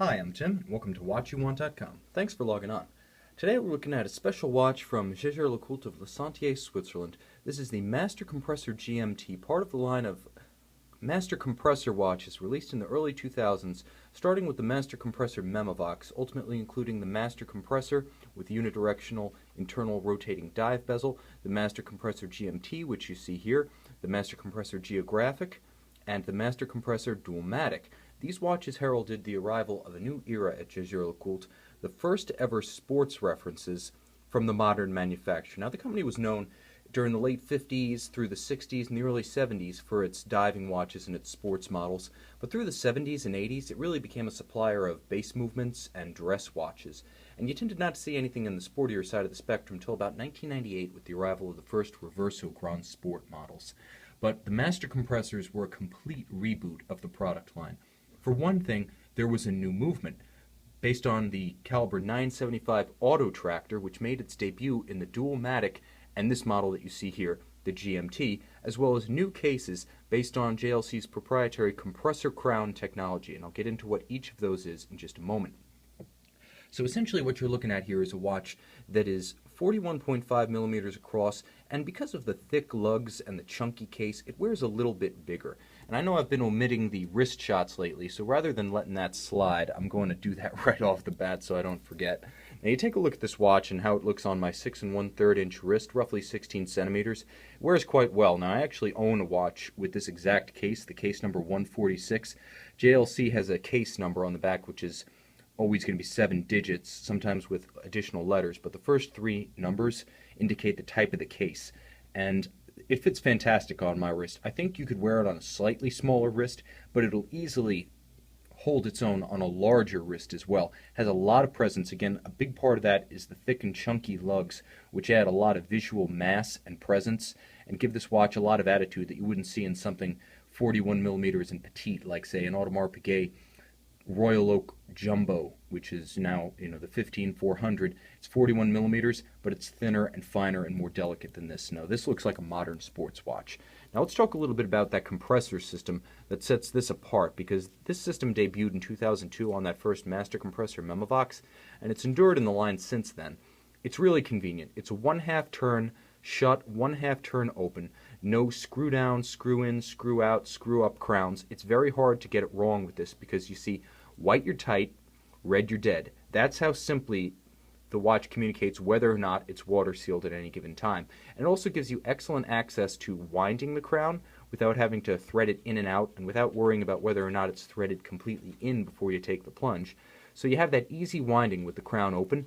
Hi, I'm Tim. Welcome to watchyouwant.com. Thanks for logging on. Today we're looking at a special watch from Jaeger-LeCoultre of Sentier, Switzerland. This is the Master Compressor GMT, part of the line of Master Compressor watches released in the early 2000s, starting with the Master Compressor Memovox, ultimately including the Master Compressor with unidirectional internal rotating dive bezel, the Master Compressor GMT, which you see here, the Master Compressor Geographic, and the Master Compressor Dualmatic. These watches heralded the arrival of a new era at Jaeger-LeCoultre, the first ever sports references from the modern manufacturer. Now, the company was known during the late 50s through the 60s and the early 70s for its diving watches and its sports models, but through the 70s and 80s it really became a supplier of base movements and dress watches, and you tended not to see anything in the sportier side of the spectrum until about 1998 with the arrival of the first Reverso Grand Sport models. But the Master Compressors were a complete reboot of the product line. For one thing, there was a new movement based on the caliber 975 Auto Tractor, which made its debut in the Dualmatic and this model that you see here, the GMT, as well as new cases based on JLC's proprietary compressor crown technology, and I'll get into what each of those is in just a moment. So essentially what you're looking at here is a watch that is 41.5 millimeters across, and because of the thick lugs and the chunky case, it wears a little bit bigger. And I know I've been omitting the wrist shots lately, so rather than letting that slide, I'm going to do that right off the bat so I don't forget. Now you take a look at this watch and how it looks on my 6 1/3 inch wrist, roughly 16 centimeters. It wears quite well. Now I actually own a watch with this exact case, the case number 146. JLC has a case number on the back which is always going to be 7 digits, sometimes with additional letters, but the first 3 numbers indicate the type of the case. And it fits fantastic on my wrist. I think you could wear it on a slightly smaller wrist, but it'll easily hold its own on a larger wrist as well. Has a lot of presence. Again, a big part of that is the thick and chunky lugs, which add a lot of visual mass and presence and give this watch a lot of attitude that you wouldn't see in something 41 millimeters and petite, like say an Audemars Piguet Royal Oak Jumbo, which is now, the 15400. It's 41 millimeters, but it's thinner and finer and more delicate than this. Now, this looks like a modern sports watch. Now, let's talk a little bit about that compressor system that sets this apart, because this system debuted in 2002 on that first Master Compressor Memovox, and it's endured in the line since then. It's really convenient. It's a 1/2 turn shut, 1/2 turn open. No screw down, screw in, screw out, screw up crowns. It's very hard to get it wrong with this because you see, white you're tight, red you're dead. That's how simply the watch communicates whether or not it's water sealed at any given time. And it also gives you excellent access to winding the crown without having to thread it in and out and without worrying about whether or not it's threaded completely in before you take the plunge. So you have that easy winding with the crown open,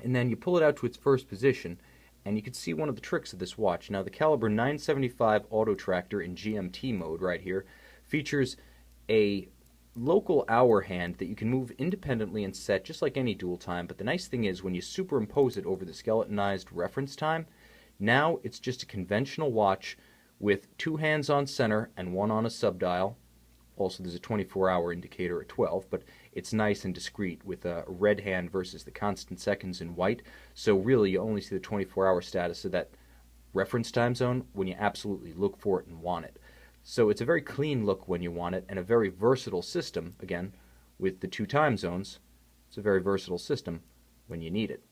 and then you pull it out to its first position, and you can see one of the tricks of this watch. Now, the caliber 975 Auto Tractor in GMT mode right here features a local hour hand that you can move independently and set just like any dual time, but the nice thing is when you superimpose it over the skeletonized reference time, now it's just a conventional watch with 2 hands on center and 1 on a subdial. Also, there's a 24-hour indicator at 12, but it's nice and discreet with a red hand versus the constant seconds in white. So really, you only see the 24-hour status of that reference time zone when you absolutely look for it and want it. So it's a very clean look when you want it, and a very versatile system, again, with the 2 time zones. It's a very versatile system when you need it.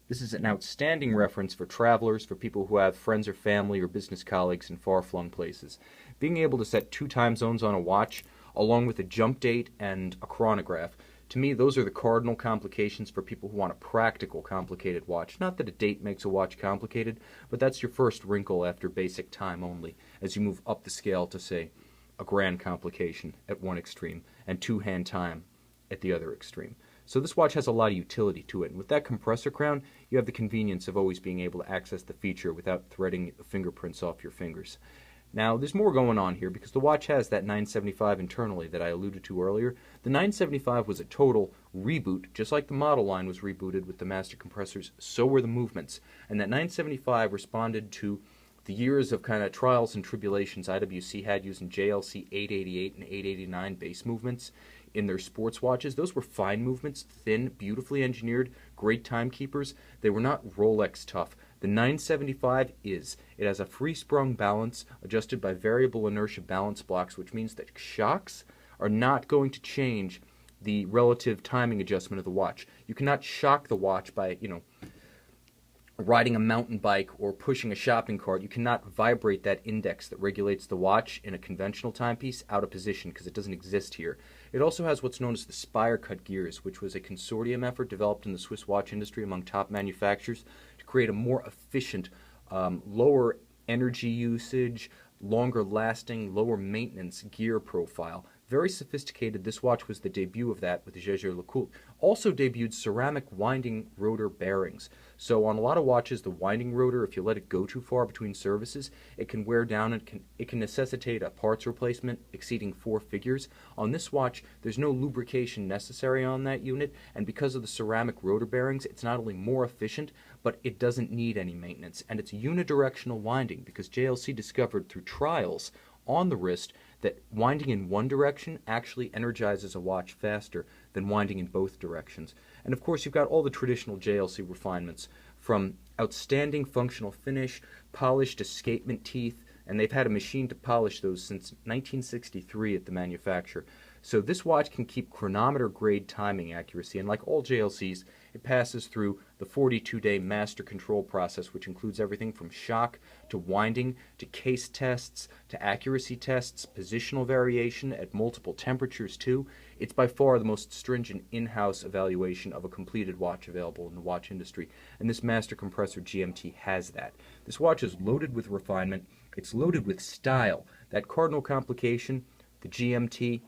This is an outstanding reference for travelers, for people who have friends or family or business colleagues in far-flung places. Being able to set 2 time zones on a watch, along with a jump date and a chronograph, to me, those are the cardinal complications for people who want a practical, complicated watch. Not that a date makes a watch complicated, but that's your first wrinkle after basic time only, as you move up the scale to, say, a grand complication at one extreme, and 2-hand time at the other extreme. So this watch has a lot of utility to it, and with that compressor crown, you have the convenience of always being able to access the feature without threading the fingerprints off your fingers. Now, there's more going on here because the watch has that 975 internally that I alluded to earlier. The 975 was a total reboot, just like the model line was rebooted with the Master Compressors, so were the movements. And that 975 responded to the years of kind of trials and tribulations IWC had using JLC 888 and 889 base movements in their sports watches. Those were fine movements, thin, beautifully engineered, great timekeepers. They were not Rolex tough. The 975 is. It has a free-sprung balance adjusted by variable inertia balance blocks, which means that shocks are not going to change the relative timing adjustment of the watch. You cannot shock the watch by, riding a mountain bike or pushing a shopping cart. You cannot vibrate that index that regulates the watch in a conventional timepiece out of position because it doesn't exist here. It also has what's known as the spire cut gears, which was a consortium effort developed in the Swiss watch industry among top manufacturers to create a more efficient, lower energy usage, longer lasting, lower maintenance gear profile. Very sophisticated. This watch was the debut of that with the Jaeger-LeCoultre. Also debuted ceramic winding rotor bearings. So on a lot of watches, the winding rotor, if you let it go too far between services, it can wear down and it can necessitate a parts replacement exceeding 4 figures. On this watch, there's no lubrication necessary on that unit, and because of the ceramic rotor bearings, it's not only more efficient, but it doesn't need any maintenance. And it's unidirectional winding because JLC discovered through trials on the wrist that winding in one direction actually energizes a watch faster than winding in both directions. And of course, you've got all the traditional JLC refinements, from outstanding functional finish, polished escapement teeth, and they've had a machine to polish those since 1963 at the manufacturer. So this watch can keep chronometer grade timing accuracy, and like all JLCs, it passes through the 42-day master control process, which includes everything from shock to winding to case tests to accuracy tests, positional variation at multiple temperatures too. It's by far the most stringent in-house evaluation of a completed watch available in the watch industry, and this Master Compressor GMT has that. This watch is loaded with refinement. It's loaded with style. That cardinal complication, the GMT,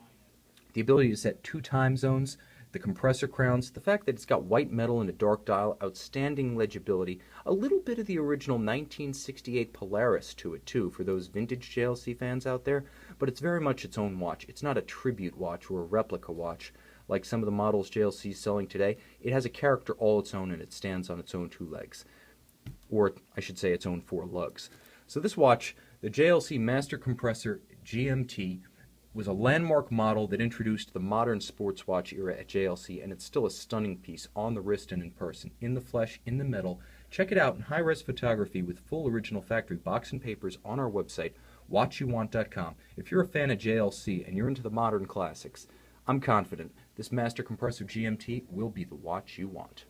the ability to set 2 time zones, the compressor crowns, the fact that it's got white metal and a dark dial, outstanding legibility, a little bit of the original 1968 Polaris to it too for those vintage JLC fans out there, but it's very much its own watch. It's not a tribute watch or a replica watch like some of the models JLC is selling today. It has a character all its own and it stands on its own 2 legs, or I should say its own 4 lugs. So this watch, the JLC Master Compressor GMT, was a landmark model that introduced the modern sports watch era at JLC, and it's still a stunning piece on the wrist and in person, in the flesh, in the metal. Check it out in high-res photography with full original factory box and papers on our website, watchyouwant.com. If you're a fan of JLC and you're into the modern classics, I'm confident this Master Compressor GMT will be the watch you want.